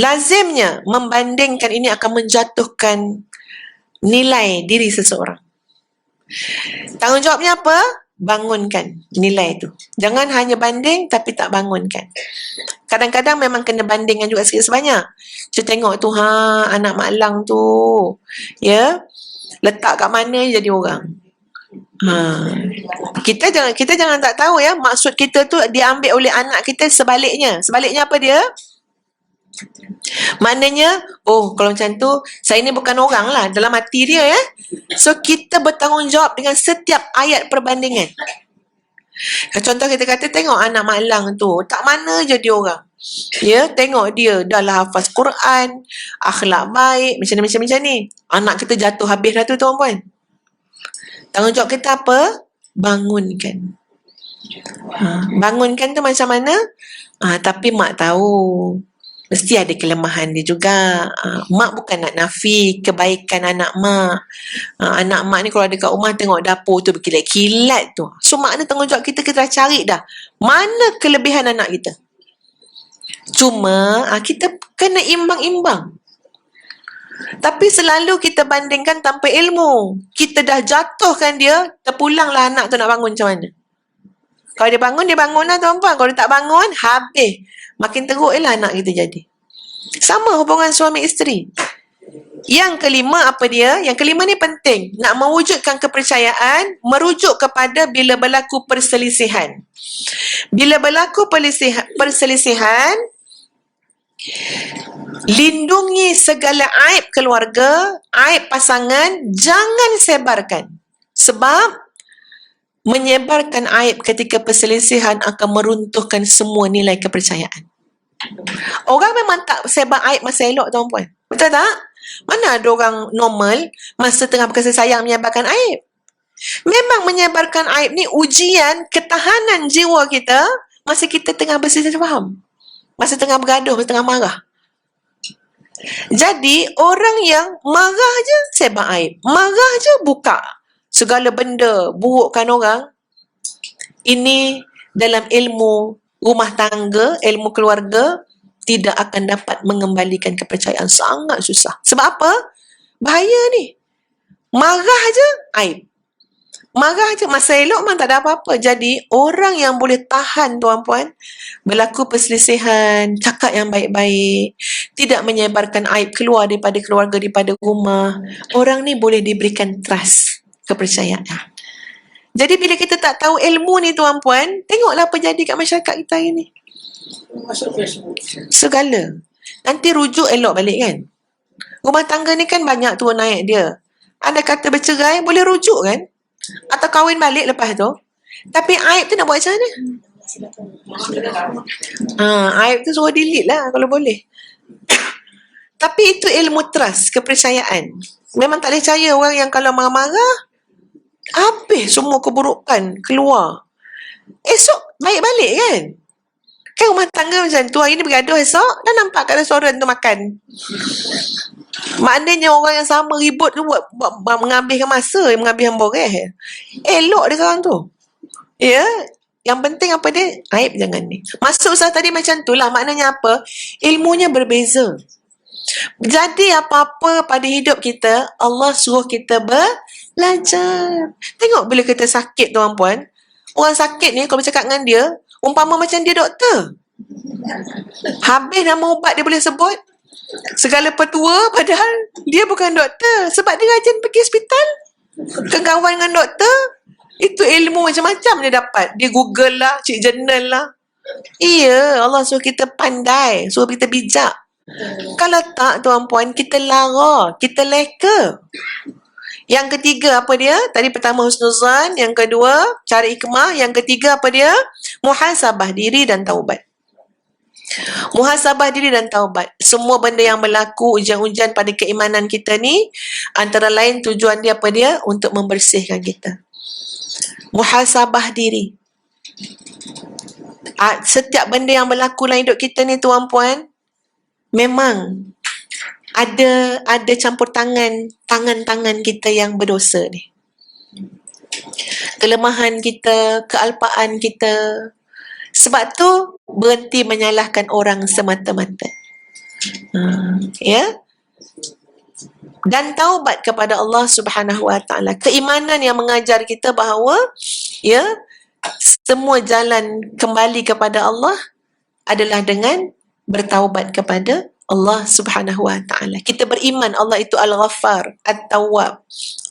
Lazimnya membandingkan ini akan menjatuhkan nilai diri seseorang. Tanggungjawabnya apa? Bangunkan nilai itu. Jangan hanya banding tapi tak bangunkan. Kadang-kadang memang kena bandingkan juga sikit sebanyak. Kita tengok tu, anak Mak Lang tu, ya, letak kat mana jadi orang. Kita jangan tak tahu ya, maksud kita tu diambil oleh anak kita sebaliknya. Sebaliknya apa dia? Maknanya, kalau macam tu, saya ni bukan orang lah, dalam hati dia ya. So, kita bertanggungjawab dengan setiap ayat perbandingan. Contoh kita kata, tengok anak Mak Lang tu, tak mana je dia orang. Ya, tengok dia, dah lah hafaz Quran, akhlak baik, macam ni. Anak kita jatuh habis dah tu, tuan-puan. Tanggungjawab kita apa? Bangunkan. Bangunkan tu macam mana? Tapi mak tahu. Mesti ada kelemahan dia juga. Mak bukan nak nafi kebaikan anak mak. Anak mak ni kalau ada kat rumah tengok dapur tu berkilat-kilat tu. So mak ni tanggungjawab kita dah cari dah. Mana kelebihan anak kita? Cuma kita kena imbang-imbang. Tapi selalu kita bandingkan tanpa ilmu. Kita dah jatuhkan dia, terpulanglah anak tu nak bangun macam mana. Kalau dia bangun lah tuan-puan. Kalau dia tak bangun, habis. Makin teruk lah anak kita jadi. Sama hubungan suami isteri. Yang kelima apa dia? Yang kelima ni penting. Nak mewujudkan kepercayaan, merujuk kepada bila berlaku perselisihan. Bila berlaku perselisihan, lindungi segala aib keluarga, aib pasangan, jangan sebarkan. Sebab menyebarkan aib ketika perselisihan akan meruntuhkan semua nilai kepercayaan. Orang memang tak sebar aib masa elok, tuan-puan. Betul tak? Mana ada orang normal masa tengah berkasih sayang menyebarkan aib? Memang menyebarkan aib ni ujian ketahanan jiwa kita masa kita tengah berselisih faham. Masa tengah bergaduh, masa tengah marah. Jadi, orang yang marah je sebar aib. Marah je buka segala benda burukkan orang. Ini dalam ilmu rumah tangga, ilmu keluarga, tidak akan dapat mengembalikan kepercayaan. Sangat susah. Sebab apa? Bahaya ni. Marah je aib. Marah je, masa elok memang tak ada apa-apa. Jadi, orang yang boleh tahan, tuan-puan, berlaku perselisihan, cakap yang baik-baik, tidak menyebarkan aib keluar daripada keluarga, daripada rumah. Orang ni boleh diberikan trust, kepercayaan. Jadi, bila kita tak tahu ilmu ni, tuan-puan, tengoklah apa jadi kat masyarakat kita hari ni. Segala. Nanti rujuk elok balik kan? Rumah tangga ni kan banyak turun naik dia. Ada kata bercerai, boleh rujuk kan? Atau kahwin balik lepas tu. Tapi aib tu nak buat macam mana? Aib tu suruh delete lah kalau boleh. Tapi itu ilmu trust, kepercayaan. Memang tak boleh percaya orang yang kalau marah-marah Habis semua keburukan keluar. Esok baik balik kan? Kan rumah tangga macam tu, hari ni bergaduh, esok dah nampak kat restoran tu makan. Maknanya orang yang sama ribut tu buat menghabiskan masa, menghabiskan boreh. Elok dia sekarang tu. Ya, yang penting apa dia? Aib jangan ni. Maksud Ustaz tadi macam tu lah. Maknanya apa? Ilmunya berbeza. Jadi apa-apa pada hidup kita, Allah suruh kita belajar. Tengok bila kita sakit tuan puan. Orang sakit ni kalau bercakap dengan dia, umpama macam dia doktor. Habis nama ubat dia boleh sebut. Segala petua padahal dia bukan doktor. Sebab dia rajin pergi hospital. Kekawan dengan doktor. Itu ilmu macam-macam dia dapat. Dia Google lah, cik jurnal lah. Iya, Allah suruh kita pandai, suruh kita bijak. Kalau tak tuan puan, kita lara, kita leka. Yang ketiga apa dia? Tadi pertama husnuzan, yang kedua cari hikmah, yang ketiga apa dia? Muhasabah diri dan taubat. Muhasabah diri dan taubat. Semua benda yang berlaku, ujian-ujian pada keimanan kita ni, antara lain tujuan dia apa dia? Untuk membersihkan kita. Muhasabah diri. Setiap benda yang berlaku dalam hidup kita ni tuan puan, memang ada campur tangan kita yang berdosa ni. Kelemahan kita, kealpaan kita. Sebab tu berhenti menyalahkan orang semata-mata. Ya. Dan taubat kepada Allah Subhanahu Wa Taala. Keimanan yang mengajar kita bahawa ya, semua jalan kembali kepada Allah adalah dengan bertaubat kepada Allah Subhanahu Wa Taala. Kita beriman Allah itu Al-Ghaffar, At-Tawwab,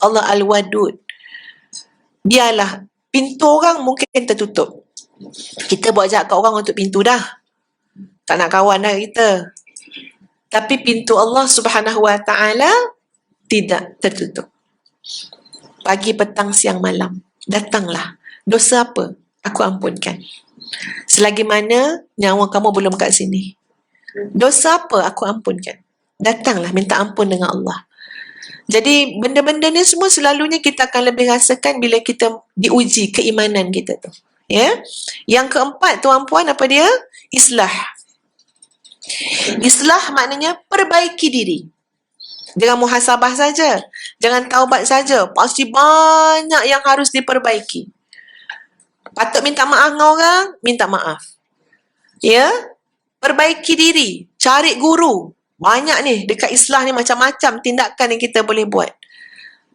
Allah Al-Wadud. Biarlah pintu orang mungkin tertutup. Kita buat jahat kat orang untuk pintu dah. Tak nak kawan dah kita. Tapi pintu Allah Subhanahu Wa Taala tidak tertutup. Pagi, petang, siang, malam. Datanglah. Dosa apa? Aku ampunkan. Selagi mana nyawa kamu belum kat sini. Dosa apa? Aku ampunkan. Datanglah minta ampun dengan Allah. Jadi benda-benda ni semua selalunya kita akan lebih rasakan bila kita diuji keimanan kita tu. Ya. Yang keempat tuan puan apa dia? Islah. Islah maknanya perbaiki diri. Jangan muhasabah saja. Jangan taubat saja. Pasti banyak yang harus diperbaiki. Patut minta maaf dengan orang, minta maaf. Ya? Perbaiki diri. Cari guru. Banyak ni. Dekat Islam ni macam-macam tindakan yang kita boleh buat.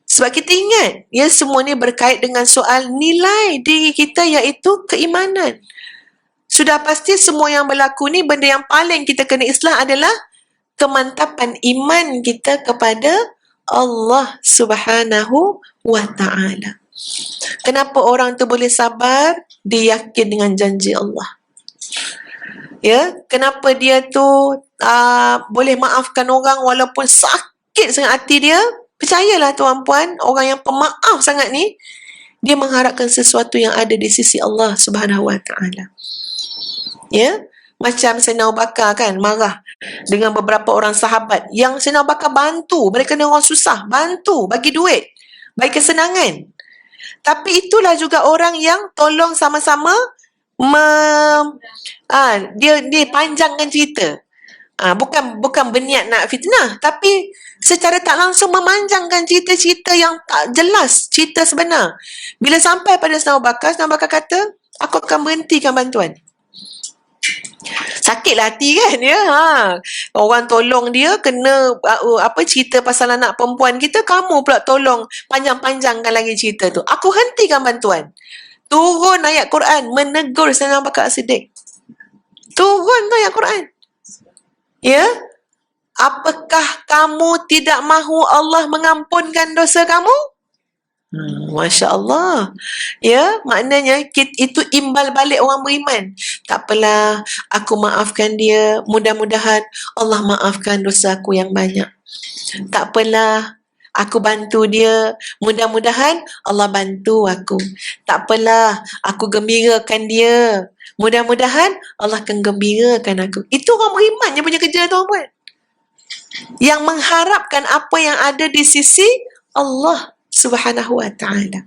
Sebab kita ingat, ya, semua ni berkait dengan soal nilai diri kita, iaitu keimanan. Sudah pasti semua yang berlaku ni, benda yang paling kita kena islah adalah kemantapan iman kita kepada Allah Subhanahu Wa Taala. Kenapa orang tu boleh sabar? Dia yakin dengan janji Allah. Ya, kenapa dia tu boleh maafkan orang walaupun sakit sangat hati dia? Percayalah tuan puan, orang yang pemaaf sangat ni, dia mengharapkan sesuatu yang ada di sisi Allah Subhanahu Wa Taala. Ya, macam Sayyidina Abu Bakar kan marah dengan beberapa orang sahabat yang Sayyidina Abu Bakar bantu, mereka ni orang susah, bantu, bagi duit, bagi kesenangan. Tapi itulah juga orang yang tolong sama-sama dia panjangkan cerita. Bukan berniat nak fitnah, tapi secara tak langsung memanjangkan cerita-cerita yang tak jelas, cerita sebenar. Bila sampai pada Sayyidina Abu Bakar kata, aku akan berhentikan bantuan. Sakitlah hati kan ya. Orang tolong dia kena cerita pasal anak perempuan kita, kamu pula tolong panjang-panjangkan lagi cerita tu. Aku hentikan bantuan. Turun ayat Quran menegur Sayyidina Abu Bakar As-Siddiq. Turun tu ayat Quran. Ya? Apakah kamu tidak mahu Allah mengampunkan dosa kamu? Masya Allah. Ya, maknanya itu imbal balik orang beriman. Tak apalah, aku maafkan dia. Mudah-mudahan Allah maafkan dosa aku yang banyak. Tak apalah, aku bantu dia. Mudah-mudahan Allah bantu aku. Tak apalah, aku gembirakan dia. Mudah-mudahan Allah akan gembirakan aku. Itu orang beriman yang punya kerja tu apa? Yang mengharapkan apa yang ada di sisi Allah Subhanahu wa ta'ala.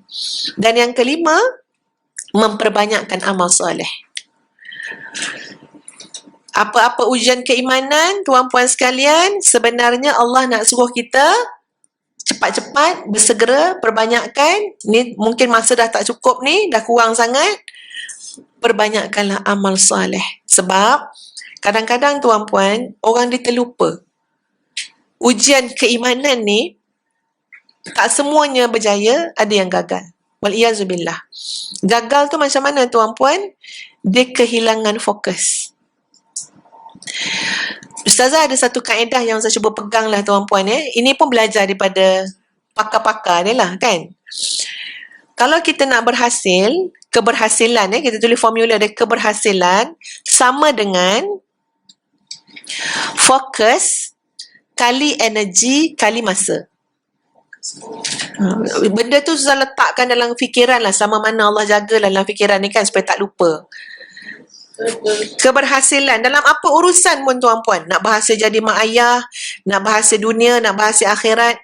Dan yang kelima, memperbanyakkan amal soleh. Apa-apa ujian keimanan, tuan-puan sekalian, sebenarnya Allah nak suruh kita cepat-cepat, bersegera, perbanyakkan. Ni mungkin masa dah tak cukup ni, dah kurang sangat. Perbanyakkanlah amal soleh. Sebab kadang-kadang tuan-puan, orang dia terlupa. Ujian keimanan ni, tak semuanya berjaya, ada yang gagal. Wal-iyazubillah. Gagal tu macam mana tuan-puan? Dia kehilangan fokus. Ustazah ada satu kaedah yang saya cuba pegang lah tuan-puan. Ini pun belajar daripada pakar-pakar dia lah kan. Kalau kita nak berhasil, keberhasilan, kita tulis formula dia, keberhasilan sama dengan fokus kali energi kali masa. Benda tu susah letakkan dalam fikiran lah, sama mana Allah jaga dalam fikiran ni kan supaya tak lupa. Keberhasilan dalam apa urusan pun tuan-puan, nak berhasil jadi mak ayah, nak berhasil dunia, nak berhasil akhirat,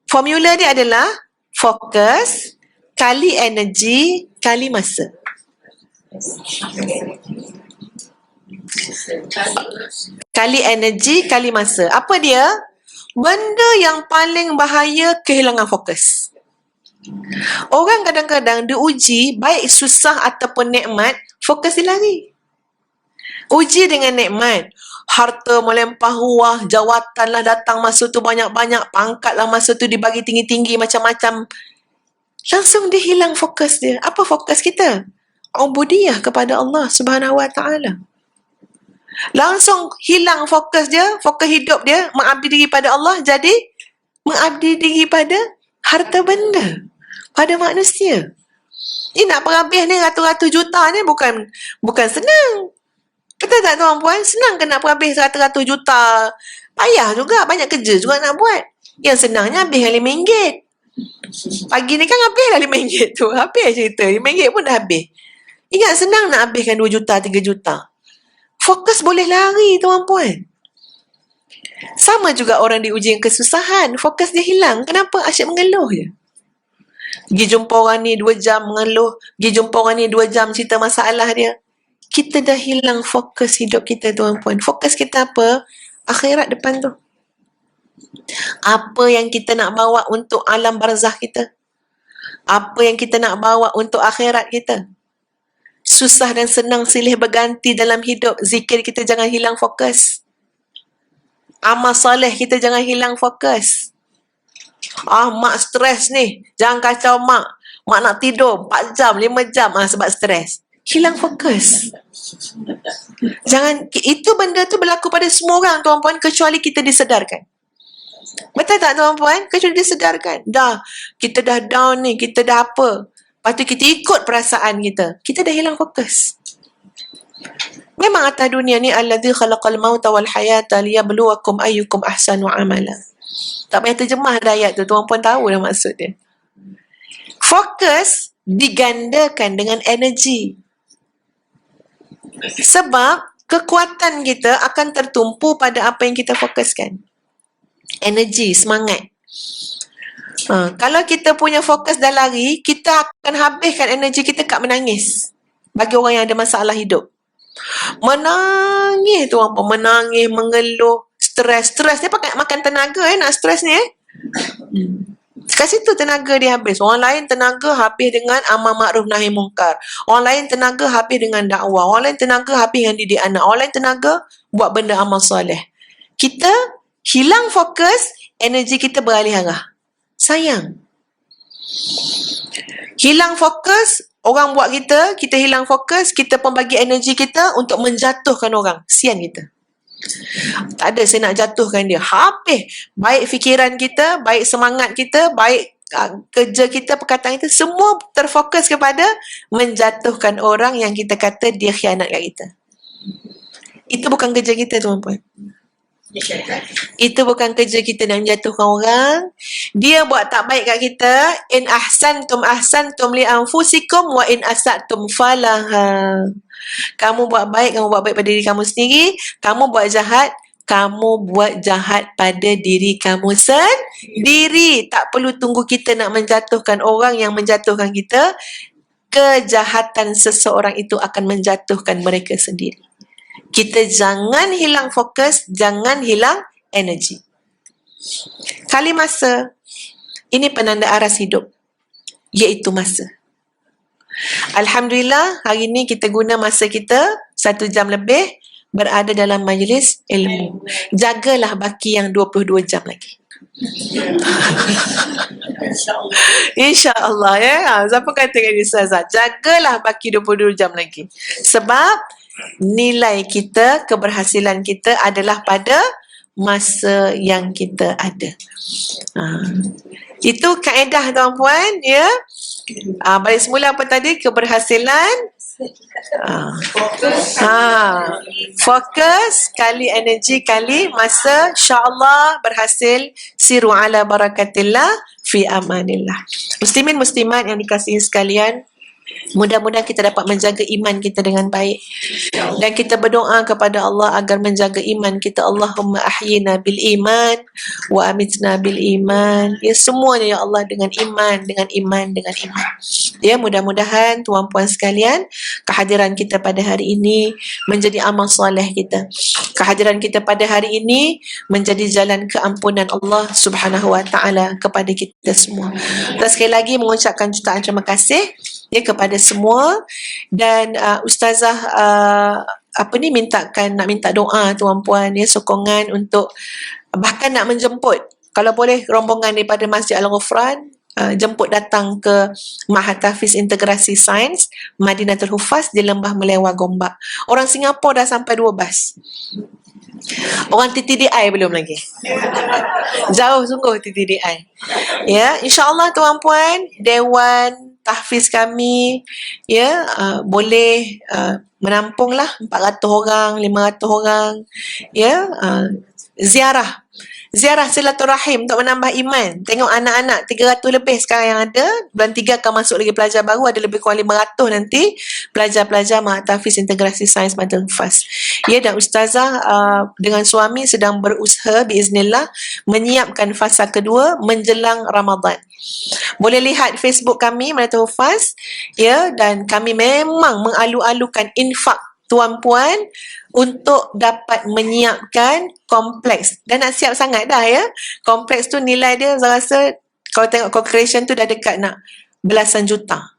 formula dia adalah fokus kali energi kali masa. Kali energi kali masa. Apa dia? Benda yang paling bahaya, kehilangan fokus. Orang kadang-kadang diuji, baik susah ataupun nikmat, fokus dia lari. Uji dengan nikmat, harta melimpah ruah, jawatanlah datang masa tu banyak-banyak, pangkatlah masa tu dibagi tinggi-tinggi macam-macam. Langsung dia hilang fokus dia. Apa fokus kita? Ubudiyah kepada Allah Subhanahu wa ta'ala. Langsung hilang fokus dia, fokus hidup dia, mengabdi diri pada Allah, jadi mengabdi diri pada harta benda, pada manusia. Ini nak perhabis ni ratus-ratus juta ni bukan senang. Betul tak tuan-puan? Senang ke nak perhabis ratus-ratus juta? Payah juga, banyak kerja juga nak buat. Yang senangnya habis RM5. Pagi ni kan habis lah RM5 tu. Habis cerita, RM5 pun dah habis. Ingat senang nak habiskan 2 juta, 3 juta. Fokus boleh lari tuan-puan. Sama juga orang diuji kesusahan, fokus dia hilang. Kenapa? Asyik mengeluh je. Pergi jumpa orang ni 2 jam mengeluh, pergi jumpa orang ni 2 jam cerita masalah dia. Kita dah hilang fokus hidup kita tuan-puan. Fokus kita apa? Akhirat depan tu. Apa yang kita nak bawa untuk alam barzah kita? Apa yang kita nak bawa untuk akhirat kita? Susah dan senang silih berganti dalam hidup. Zikir kita jangan hilang fokus. Amal soleh kita jangan hilang fokus. Mak stres ni. Jangan kacau mak. Mak nak tidur 4 jam, 5 jam sebab stres. Hilang fokus. Jangan, itu benda tu berlaku pada semua orang tuan-puan, kecuali kita disedarkan. Betul tak tuan-puan? Kecuali disedarkan. Kita dah down ni, kita dah apa. Lepas tu kita ikut perasaan kita. Kita dah hilang fokus. Memang atas dunia ni alladzi khalaqal mauta wal hayata liyabluwakum ayyukum ahsanu amala. Tak payah terjemah ayat tu, tuan-puan tahu dah maksud dia. Fokus digandakan dengan energi. Sebab kekuatan kita akan tertumpu pada apa yang kita fokuskan. Energi, semangat. Kalau kita punya fokus dah lari, kita akan habiskan energi kita kat menangis. Bagi orang yang ada masalah hidup. Menangis tu apa? Menangis, mengeluh, stres. Stres dia pakai makan tenaga nak stres ni Kat situ tenaga dia habis. Orang lain tenaga habis dengan amar ma'ruf nahi mungkar. Orang lain tenaga habis dengan dakwah. Orang lain tenaga habis dengan didik anak. Orang lain tenaga buat benda amal soleh. Kita hilang fokus, energi kita beralih arah. Sayang. Hilang fokus, orang buat kita hilang fokus, kita pun bagi energi kita untuk menjatuhkan orang. Sian kita. Tak ada saya nak jatuhkan dia. Habis. Baik fikiran kita, baik semangat kita, baik kerja kita, perkataan kita, semua terfokus kepada menjatuhkan orang yang kita kata dia khianat kat kita. Itu bukan kerja kita tuan-puan. Itu bukan kerja kita nak menjatuhkan orang. Dia buat tak baik kat kita. In ahsantum li anfusikum wa in asatum falaha. Kamu buat baik pada diri kamu sendiri. Kamu buat jahat, kamu buat jahat pada diri kamu sendiri. Tak perlu tunggu kita nak menjatuhkan orang yang menjatuhkan kita. Kejahatan seseorang itu akan menjatuhkan mereka sendiri. Kita jangan hilang fokus, jangan hilang energi. Kali masa, ini penanda aras hidup, iaitu masa. Alhamdulillah, hari ini kita guna masa kita 1 jam lebih berada dalam majlis ilmu. Jagalah baki yang 22 jam lagi. InsyaAllah ya. Siapa kata dengan Ustazah? Jagalah baki 22 jam lagi. Sebab nilai kita, keberhasilan kita adalah pada masa yang kita ada. Itu kaedah tuan-puan ya. Balik semula apa tadi? Keberhasilan fokus kali energi kali masa, insya-Allah berhasil. Siru ala barakatillah fi amanillah. Muslimin muslimat yang dikasihi sekalian, mudah-mudahan kita dapat menjaga iman kita dengan baik dan kita berdoa kepada Allah agar menjaga iman kita. Allahumma ahyina bil iman wa amitna bil iman. Ya, semuanya ya Allah dengan iman, dengan iman, dengan iman. Ya, mudah-mudahan tuan-puan sekalian, kehadiran kita pada hari ini menjadi amal soleh kita. Kehadiran kita pada hari ini menjadi jalan keampunan Allah Subhanahu wa taala kepada kita semua. Dan sekali lagi mengucapkan jutaan terima kasih ya kepada semua, dan Ustazah nak minta doa tuan-puan ya, sokongan untuk bahkan nak menjemput, kalau boleh rombongan daripada Masjid Al-Ghufran jemput datang ke Mahat Tahfiz Integrasi Sains Madinatul Hufaz di Lembah Melewah Gombak. Orang Singapura dah sampai 2 bas. Orang TTDI belum lagi. Jauh sungguh TTDI. Ya, insya-Allah tuan-puan, Dewan Tahfiz kami ya boleh menampunglah 400 orang, 500 orang ya, ziarah silaturahim untuk menambah iman. Tengok anak-anak 300 lebih sekarang yang ada. Bulan 3 akan masuk lagi pelajar baru, ada lebih kurang 500 nanti pelajar-pelajar Mahat Tahfiz Integrasi Sains Madinatul Hufaz. Ya, dan Ustazah dengan suami sedang berusaha biiznillah menyiapkan fasa kedua menjelang Ramadan. Boleh lihat Facebook kami Madinatul Hufaz ya, dan kami memang mengalu-alukan infak tuan-puan untuk dapat menyiapkan kompleks. Dan nak siap sangat dah ya. Kompleks tu nilai dia saya rasa kalau tengok calculation tu dah dekat nak belasan juta.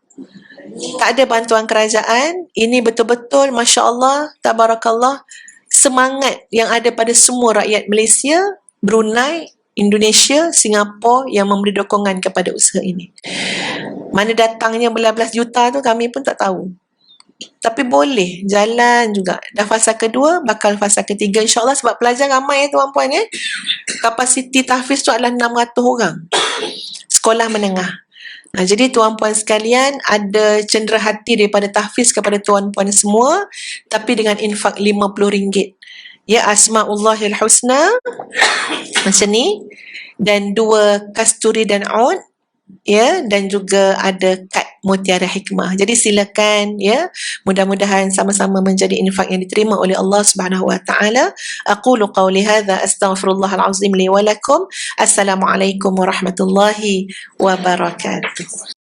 Tak ada bantuan kerajaan. Ini betul-betul Masya Allah, Tabarakallah, semangat yang ada pada semua rakyat Malaysia, Brunei, Indonesia, Singapura yang memberi dokongan kepada usaha ini. Mana datangnya belas-belas juta tu kami pun tak tahu. Tapi boleh jalan juga. Dah fasa kedua, bakal fasa ketiga insya-Allah, sebab pelajar ramai ya tuan-puan ya. Kapasiti tahfiz tu adalah 600 orang. Sekolah menengah. Jadi tuan-puan sekalian, ada cendera hati daripada tahfiz kepada tuan-puan semua, tapi dengan infak RM50. Ya, Asmaullahil Husna macam ni, dan 2 kasturi dan aud ya, dan juga ada kad mutiara hikmah. Jadi silakan ya, mudah-mudahan sama-sama menjadi infak yang diterima oleh Allah Subhanahu wa taala. Aqulu qawli hadza astaghfirullahal azim li wa lakum. Assalamualaikum warahmatullahi wabarakatuh.